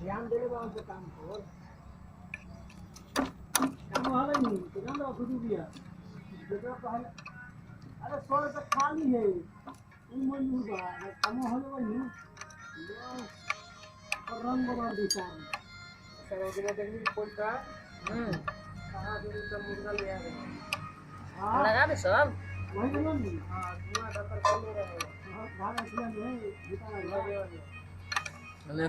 ध्यान देले बा उनके काम पर काम हाल नहीं तो जान लो खुद दिया बेटा पहले अरे 100 रुपए खाली है उन मन होगा काम हाल नहीं और रंग बना दिशा सर वो दिन देखनी कोई का कहां से सब मुर्गा ले आ रहे हां लगा दे सब वही बोलो नहीं हां धुआं डकर कर ले रहे हां भाग इसलिए नहीं जितना लगे